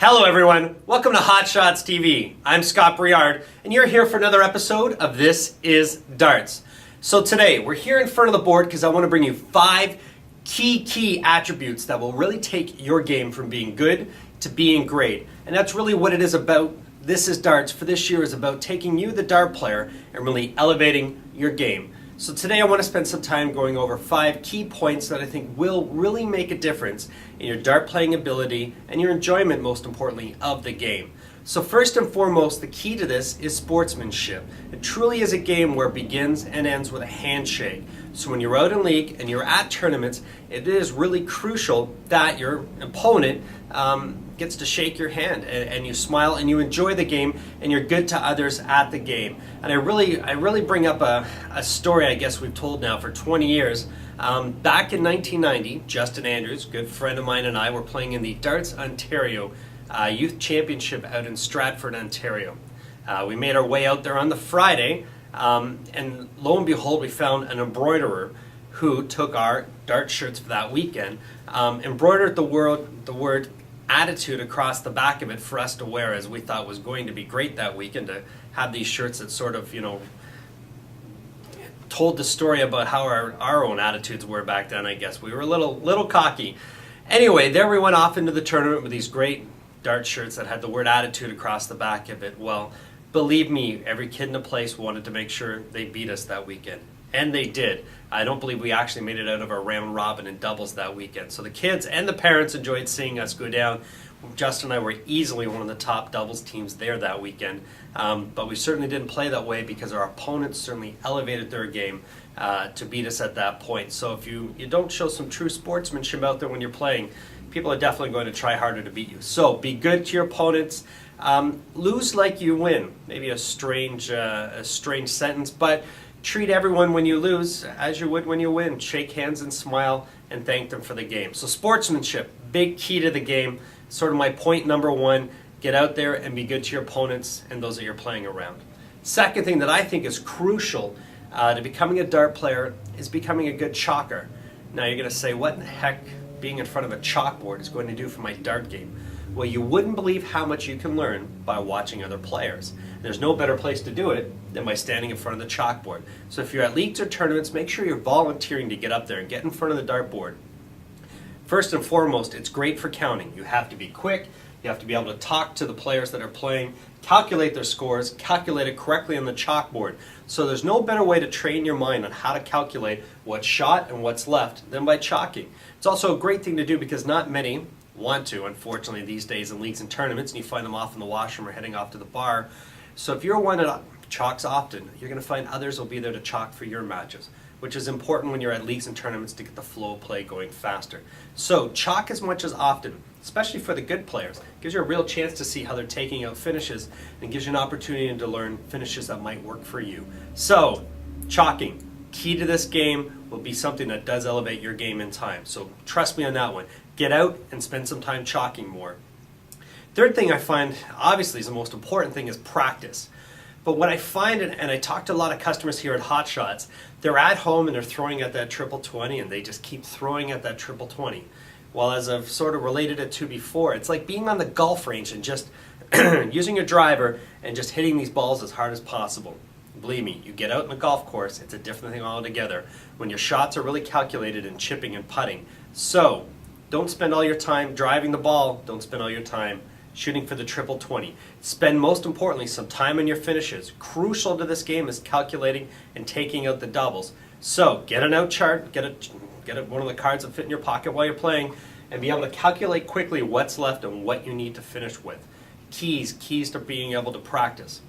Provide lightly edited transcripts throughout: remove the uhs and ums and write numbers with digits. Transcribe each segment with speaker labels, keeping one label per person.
Speaker 1: Hello everyone, welcome to Hot Shots TV. I'm Scott Briard, and you're here for another episode of This is Darts. So today, we're here in front of the board because I want to bring you 5 key attributes that will really take your game from being good to being great. And that's really what it is about. This is Darts for this year is about taking you, the dart player, and really elevating your game. So today I want to spend some time going over 5 key points that I think will really make a difference in your dart playing ability and your enjoyment, most importantly, of the game. So first and foremost, the key to this is sportsmanship. It truly is a game where it begins and ends with a handshake. So when you're out in league and you're at tournaments, it is really crucial that your opponent gets to shake your hand and you smile and you enjoy the game and you're good to others at the game. And I really bring up a story I guess we've told now for 20 years. Back in 1990, Justin Andrews, a good friend of mine, and I were playing in the Darts Ontario Youth Championship out in Stratford, Ontario. We made our way out there on the Friday, and lo and behold, we found an embroiderer who took our dart shirts for that weekend, embroidered the word attitude across the back of it for us to wear, as we thought was going to be great that weekend to have these shirts that sort of, told the story about how our own attitudes were back then. I guess we were a little cocky. Anyway, there we went off into the tournament with these great dart shirts that had the word attitude across the back of it. Well, believe me, every kid in the place wanted to make sure they beat us that weekend. And they did. I don't believe we actually made it out of our round robin in doubles that weekend. So the kids and the parents enjoyed seeing us go down. Justin and I were easily one of the top doubles teams there that weekend. But we certainly didn't play that way because our opponents certainly elevated their game to beat us at that point. So if you don't show some true sportsmanship out there when you're playing, people are definitely going to try harder to beat you. So be good to your opponents. Lose like you win. Maybe a strange sentence, but treat everyone when you lose as you would when you win. Shake hands and smile and thank them for the game. So sportsmanship, big key to the game. Sort of my point number 1. Get out there and be good to your opponents and those that you're playing around. Second thing that I think is crucial to becoming a dart player is becoming a good chalker. Now you're going to say, what in the heck being in front of a chalkboard is going to do for my dart game? Well, you wouldn't believe how much you can learn by watching other players. There's no better place to do it than by standing in front of the chalkboard. So if you're at leagues or tournaments, make sure you're volunteering to get up there and get in front of the dartboard. First and foremost, it's great for counting. You have to be quick. You have to be able to talk to the players that are playing, calculate their scores, calculate it correctly on the chalkboard. So there's no better way to train your mind on how to calculate what's shot and what's left than by chalking. It's also a great thing to do because not many want to, unfortunately, these days in leagues and tournaments, and you find them off in the washroom or heading off to the bar. So if you're one that chalks often, you're going to find others will be there to chalk for your matches, which is important when you're at leagues and tournaments to get the flow of play going faster. So chalk as much as often, especially for the good players. Gives you a real chance to see how they're taking out finishes and gives you an opportunity to learn finishes that might work for you. So chalking, key to this game, will be something that does elevate your game in time. So trust me on that one. Get out and spend some time chalking more. Third thing I find, obviously, is the most important thing is practice. But what I find, and I talk to a lot of customers here at Hot Shots, they're at home and they're throwing at that triple 20 and they just keep throwing at that triple 20. Well, as I've sort of related it to before, it's like being on the golf range and just using your driver and just hitting these balls as hard as possible. Believe me, you get out in the golf course, it's a different thing altogether when your shots are really calculated in chipping and putting. So, don't spend all your time driving the ball, don't spend all your time shooting for the triple 20. Spend, most importantly, some time on your finishes. Crucial to this game is calculating and taking out the doubles. So, get an out chart, get one of the cards that fit in your pocket while you're playing, and be able to calculate quickly what's left and what you need to finish with. Keys to being able to practice.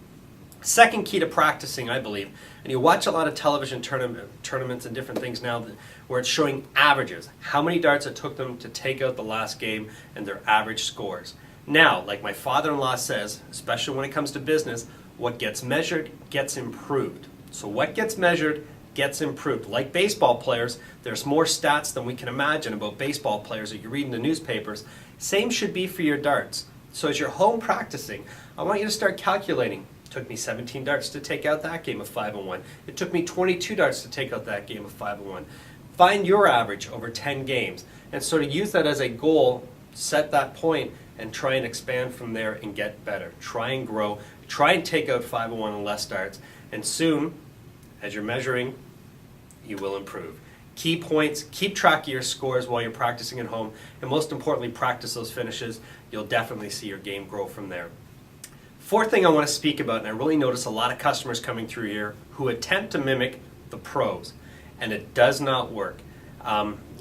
Speaker 1: Second key to practicing, I believe, and you watch a lot of television tournaments and different things now where it's showing averages, how many darts it took them to take out the last game and their average scores. Now, like my father-in-law says, especially when it comes to business, what gets measured gets improved. So what gets measured gets improved. Like baseball players, there's more stats than we can imagine about baseball players that you read in the newspapers. Same should be for your darts. So as you're home practicing, I want you to start calculating. It took me 17 darts to take out that game of 5-1. It took me 22 darts to take out that game of 5-1. Find your average over 10 games and sort of use that as a goal, set that point, and try and expand from there and get better. Try and grow. Try and take out 501 and less darts, and soon, as you're measuring, you will improve. Key points, keep track of your scores while you're practicing at home, and most importantly, practice those finishes. You'll definitely see your game grow from there. Fourth thing I want to speak about, and I really notice a lot of customers coming through here who attempt to mimic the pros, and it does not work.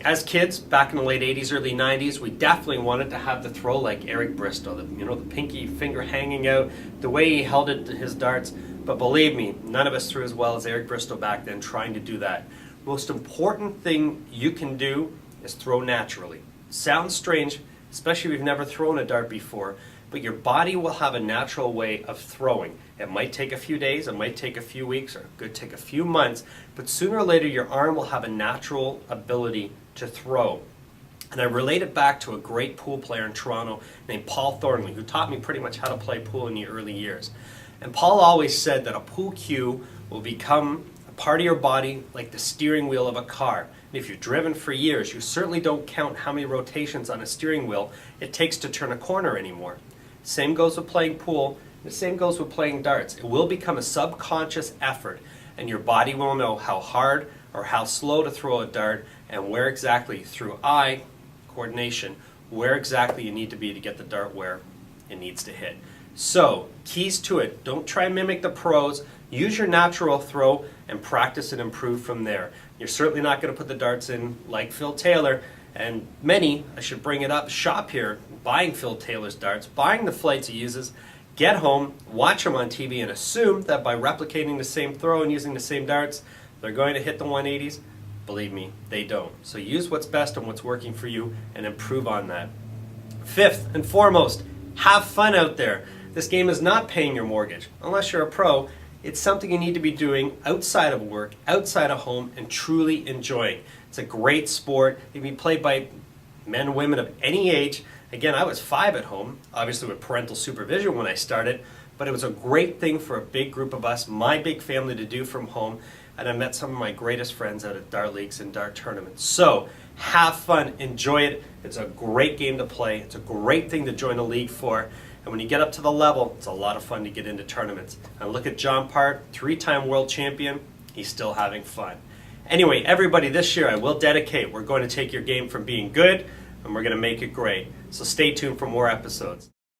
Speaker 1: As kids, back in the late 80s, early 90s, we definitely wanted to have the throw like Eric Bristow, the pinky finger hanging out, the way he held it to his darts. But believe me, none of us threw as well as Eric Bristow back then trying to do that. Most important thing you can do is throw naturally. Sounds strange, especially if you've never thrown a dart before, but your body will have a natural way of throwing. It might take a few days, it might take a few weeks, or it could take a few months, but sooner or later your arm will have a natural ability to throw. And I relate it back to a great pool player in Toronto named Paul Thornley, who taught me pretty much how to play pool in the early years. And Paul always said that a pool cue will become a part of your body like the steering wheel of a car. And if you've driven for years, you certainly don't count how many rotations on a steering wheel it takes to turn a corner anymore. Same goes with playing pool, the same goes with playing darts. It will become a subconscious effort, and your body will know how hard or how slow to throw a dart, and where exactly, through eye coordination, where exactly you need to be to get the dart where it needs to hit. So, keys to it, don't try and mimic the pros, use your natural throw and practice and improve from there. You're certainly not going to put the darts in like Phil Taylor, and many, I should bring it up, shop here buying Phil Taylor's darts, buying the flights he uses, get home, watch him on TV, and assume that by replicating the same throw and using the same darts, they're going to hit the 180s. Believe me, they don't. So use what's best and what's working for you and improve on that. Fifth and foremost, have fun out there. This game is not paying your mortgage. Unless you're a pro, it's something you need to be doing outside of work, outside of home, and truly enjoying. It's a great sport. It can be played by men and women of any age. Again, I was 5 at home, obviously with parental supervision when I started, but it was a great thing for a big group of us, my big family, to do from home. And I met some of my greatest friends out at dart leagues and dart tournaments. So have fun, enjoy it. It's a great game to play. It's a great thing to join a league for. And when you get up to the level, it's a lot of fun to get into tournaments. And look at John Part, 3-time world champion. He's still having fun. Anyway, everybody, this year I will dedicate. We're going to take your game from being good, and we're going to make it great. So stay tuned for more episodes.